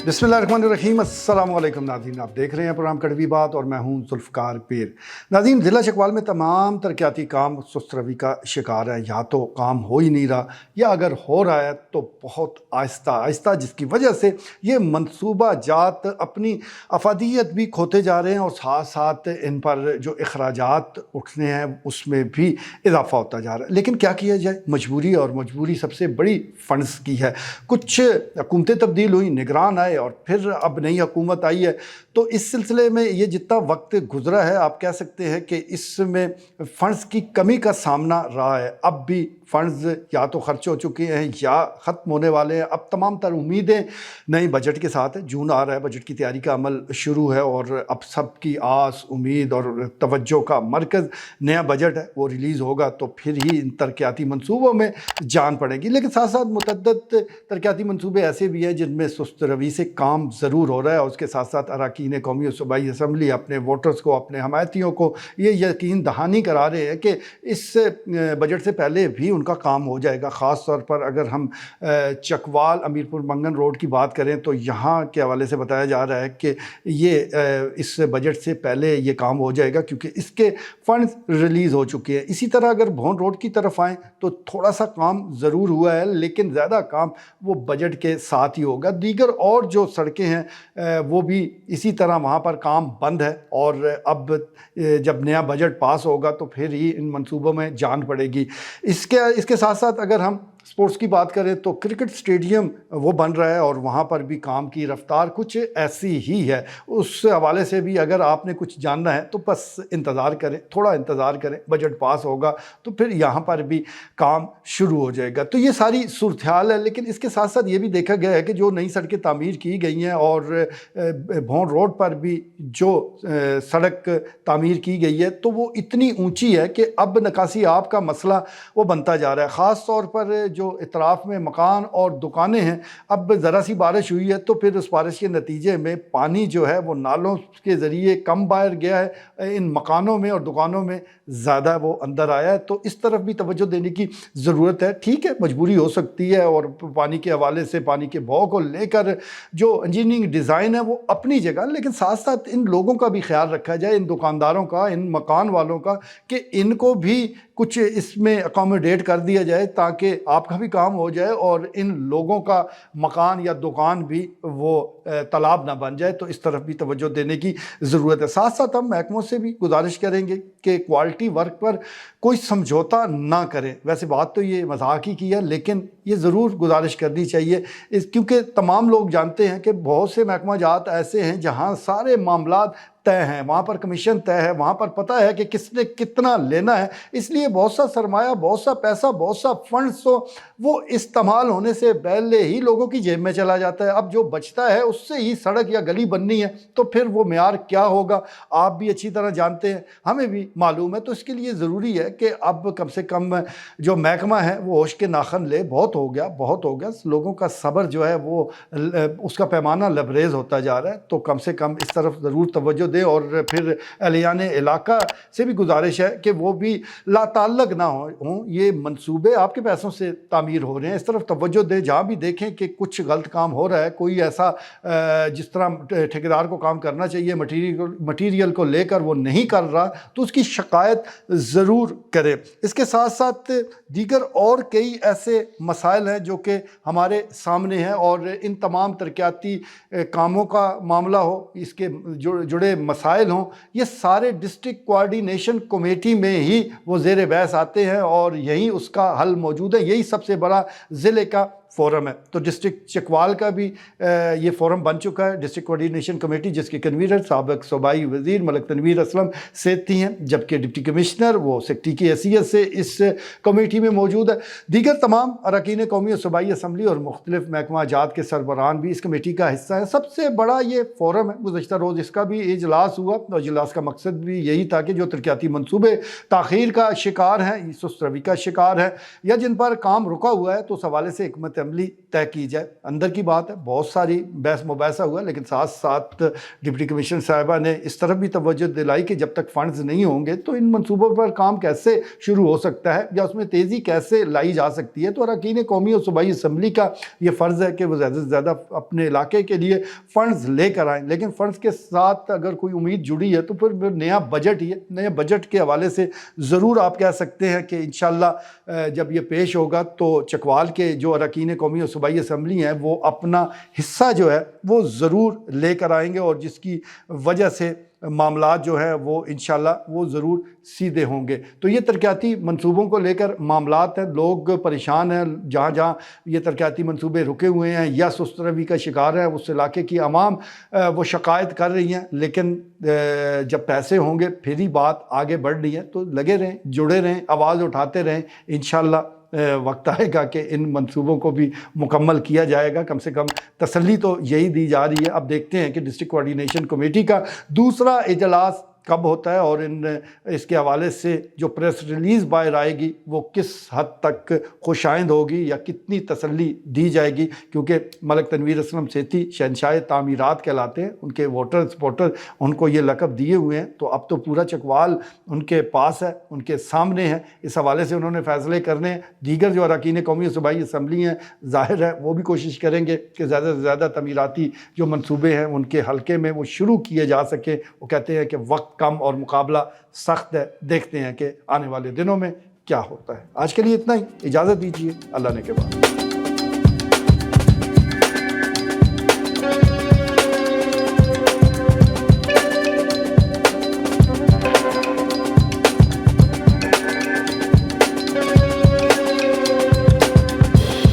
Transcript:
बिस्मिल्लाहिर्रहमानिर्रहीम। अस्सलाम वालेकुम नाज़रीन, आप देख रहे हैं प्रोग्राम कड़वी बात और मैं हूं जुल्फ़कार पीर। नाज़रीन, ज़िला चकवाल में तमाम तरक्याती काम सुस्त रवि का शिकार है। या तो काम हो ही नहीं रहा या अगर हो रहा है तो बहुत आहिस्ता आहिस्ता, जिसकी वजह से ये मनसूबा जात अपनी अफादियत भी खोते जा रहे हैं और साथ साथ इन पर जो अखराजात उठने हैं उसमें भी इजाफा होता जा रहा है। लेकिन क्या किया जाए, मजबूरी, और मजबूरी सबसे बड़ी फ़ंड्स की है। कुछ हुकूमतें तब्दील हुई, निगरान आए और फिर अब नई हुकूमत आई है। तो इस सिलसिले में ये जितना वक्त गुजरा है, आप कह सकते हैं कि इसमें फ़ंड्स की कमी का सामना रहा है। अब भी फ़ंड्स या तो खर्च हो चुके हैं या ख़त्म होने वाले हैं। अब तमाम तर उम्मीदें नई बजट के साथ है। जून आ रहा है, बजट की तैयारी का अमल शुरू है और अब सबकी आस, उम्मीद और तवज्जो का मरकज़ नया बजट है। वो रिलीज़ होगा तो फिर ही इन तरक्याती मनसूबों में जान पड़ेगी। लेकिन साथ साथ मुतअद्दिद तरक्याती मनसूबे ऐसे भी हैं जिनमें सुस्त रवि से काम ज़रूर हो रहा है और उसके साथ साथ अरकान कौमी और सूबाई असम्बली अपने वोटर्स को, अपने हमायतियों को ये यकीन दहानी करा रहे हैं कि इस बजट से पहले भी उनका काम हो जाएगा। ख़ास तौर पर अगर हम चकवाल अमीरपुर मंगन रोड की बात करें तो यहाँ के हवाले से बताया जा रहा है कि ये इस बजट से पहले ये काम हो जाएगा क्योंकि इसके फ़ंड्स रिलीज़ हो चुके हैं। इसी तरह अगर भोन रोड की तरफ आएँ तो थोड़ा सा काम ज़रूर हुआ है, लेकिन ज़्यादा काम वो बजट के साथ ही होगा। दीगर और जो सड़कें हैं वो भी इसी तरह, वहाँ पर काम बंद है और अब जब नया बजट पास होगा तो फिर ही इन मंसूबों में जान पड़ेगी। इसके साथ साथ अगर हम स्पोर्ट्स की बात करें तो क्रिकेट स्टेडियम वो बन रहा है और वहाँ पर भी काम की रफ्तार कुछ ऐसी ही है। उस हवाले से भी अगर आपने कुछ जानना है तो बस इंतज़ार करें, थोड़ा इंतज़ार करें, बजट पास होगा तो फिर यहाँ पर भी काम शुरू हो जाएगा। तो ये सारी सूरत हाल है। लेकिन इसके साथ साथ ये भी देखा गया है कि जो नई सड़कें तामीर की गई हैं और भोन रोड पर भी जो सड़क तामीर की गई है तो वो इतनी ऊँची है कि अब निकासी आब का मसला वो बनता जा रहा है। ख़ास तौर पर जो इतराफ़ में मकान और दुकानें हैं, अब ज़रा सी बारिश हुई है तो फिर उस बारिश के नतीजे में पानी जो है वो नालों के ज़रिए कम बाहर गया है, इन मकानों में और दुकानों में ज़्यादा वो अंदर आया है। तो इस तरफ भी तवज्जो देने की ज़रूरत है। ठीक है, मजबूरी हो सकती है और पानी के हवाले से, पानी के बहाव को लेकर जो इंजीनियरिंग डिज़ाइन है वो अपनी जगह, लेकिन साथ साथ इन लोगों का भी ख्याल रखा जाए, इन दुकानदारों का, इन मकान वालों का, कि इनको भी कुछ इसमें अकोमोडेट कर दिया जाए ताकि आपका भी काम हो जाए और इन लोगों का मकान या दुकान भी वो तालाब ना बन जाए। तो इस तरफ भी तवज्जो देने की ज़रूरत है। साथ साथ हम महकमों से भी गुजारिश करेंगे कि क्वालिटी वर्क पर कोई समझौता ना करें। वैसे बात तो ये मजाक ही की है, लेकिन ये ज़रूर गुजारिश करनी चाहिए क्योंकि तमाम लोग जानते हैं कि बहुत से महकमा जात ऐसे हैं जहाँ सारे मामलात तय हैं, वहाँ पर कमीशन तय है, वहाँ पर पता है कि किसने कितना लेना है। इसलिए बहुत सा सरमाया, बहुत सा पैसा, बहुत सा फंड्स तो वो इस्तेमाल होने से पहले ही लोगों की जेब में चला जाता है। अब जो बचता है उससे ही सड़क या गली बननी है तो फिर वो मेयार क्या होगा आप भी अच्छी तरह जानते हैं, हमें भी मालूम है। तो इसके लिए ज़रूरी है कि अब कम से कम जो महकमा है वो होश के नाखन ले। बहुत हो गया, बहुत हो गया। लोगों का सब्र जो है वो उसका पैमाना लबरेज होता जा रहा है। तो कम से कम इस तरफ ज़रूर तवज्जो और फिर अहलियान इलाका से भी गुजारिश है कि वो भी लाताल्लुक़ ना हों। ये मंसूबे आपके पैसों से तामीर हो रहे हैं, इस तरफ तवज्जो दें। जहाँ भी देखें कि कुछ गलत काम हो रहा है, कोई ऐसा जिस तरह ठेकेदार को काम करना चाहिए मटीरियल को लेकर वो नहीं कर रहा, तो उसकी शिकायत ज़रूर करें। इसके साथ साथ दीगर और कई ऐसे मसाइल हैं जो कि हमारे सामने हैं और इन तमाम तरक्याती कामों का मामला हो, इसके जुड़े मसाइल हों, ये सारे डिस्ट्रिक्ट कोऑर्डिनेशन कमेटी में ही वो ज़ेर बहस आते हैं और यही उसका हल मौजूद है। यही सबसे बड़ा ज़िले का फ़ोरम है। तो डिस्ट्रिक्ट चकवाल का भी ये फ़ोरम बन चुका है, डिस्ट्रिक्ट कोऑर्डिनेशन कमेटी, जिसके कन्वीनर साबिक़ सूबाई वज़ीर मलिक तनवीर असलम सेठी हैं, जबकि डिप्टी कमिश्नर वो सेक्रेटरी की हैसियत से इस कमेटी में मौजूद है। दीगर तमाम अरकान कौमी और सूबाई असम्बली और मुख्तलिफ महकमा जात के सरबराहान भी इस कमेटी का हिस्सा है। सबसे बड़ा ये फ़ोरम है। गुज़श्ता रोज़ इसका भी इजलास हुआ और इजलास का मकसद भी यही था कि जो तरक्याती मनसूबे ताख़ीर का शिकार हैं, सुस्त रवि का शिकार है या जिन पर काम रुका हुआ है, तो उस हवाले से हिकमत اسمبلی طے کی جائے. اندر کی بات ہے, بہت ساری بحث مباحثہ ہوا, لیکن ساتھ ساتھ ڈپٹی کمشنر صاحبہ نے اس طرف بھی توجہ دلائی کہ جب تک فنڈز نہیں ہوں گے تو ان منصوبوں پر کام کیسے شروع ہو سکتا ہے یا اس میں تیزی کیسے لائی جا سکتی ہے. تو اراکین قومی اور صوبائی اسمبلی کا یہ فرض ہے کہ وہ زیادہ سے زیادہ اپنے علاقے کے لیے فنڈز لے کر آئیں, لیکن فنڈز کے ساتھ اگر کوئی امید جڑی ہے تو پھر نیا بجٹ ہی ہے. نئے بجٹ کے حوالے سے ضرور آپ کہہ سکتے ہیں کہ انشاءاللہ جب یہ پیش ہوگا تو چکوال کے جو اراکین قومی اور صوبائی اسمبلی ہیں وہ اپنا حصہ جو ہے وہ ضرور لے کر آئیں گے, اور جس کی وجہ سے معاملات جو ہے وہ انشاءاللہ وہ ضرور سیدھے ہوں گے. تو یہ ترقیاتی منصوبوں کو لے کر معاملات ہیں, لوگ پریشان ہیں, جہاں جہاں یہ ترقیاتی منصوبے رکے ہوئے ہیں یا سست روی کا شکار ہیں اس علاقے کی عوام وہ شکایت کر رہی ہیں, لیکن جب پیسے ہوں گے پھر ہی بات آگے بڑھ رہی ہے. تو لگے رہیں, جڑے رہیں, آواز اٹھاتے رہیں, انشاءاللہ وقت آئے گا کہ ان منصوبوں کو بھی مکمل کیا جائے گا. کم سے کم تسلی تو یہی دی جا رہی ہے. اب دیکھتے ہیں کہ ڈسٹرکٹ کوارڈینیشن کمیٹی کا دوسرا اجلاس کب ہوتا ہے اور اس کے حوالے سے جو پریس ریلیز باہر آئے گی وہ کس حد تک خوشائند ہوگی یا کتنی تسلی دی جائے گی, کیونکہ ملک تنویر اسلم سیٹھی شہنشاہ تعمیرات کہلاتے ہیں, ان کے ووٹر سپورٹر ان کو یہ لقب دیے ہوئے ہیں. تو اب تو پورا چکوال ان کے پاس ہے, ان کے سامنے ہے, اس حوالے سے انہوں نے فیصلے کرنے ہیں. دیگر جو اراکین قومی صوبائی اسمبلی ہیں ظاہر ہے وہ بھی کوشش کریں گے کہ زیادہ سے زیادہ تعمیراتی جو منصوبے ہیں ان کے حلقے میں وہ شروع کیے جا سکیں. وہ کہتے ہیں کہ وقت کم اور مقابلہ سخت ہے, دیکھتے ہیں کہ آنے والے دنوں میں کیا ہوتا ہے. آج کے لیے اتنا ہی, اجازت دیجیے, اللہ نے کے بعد.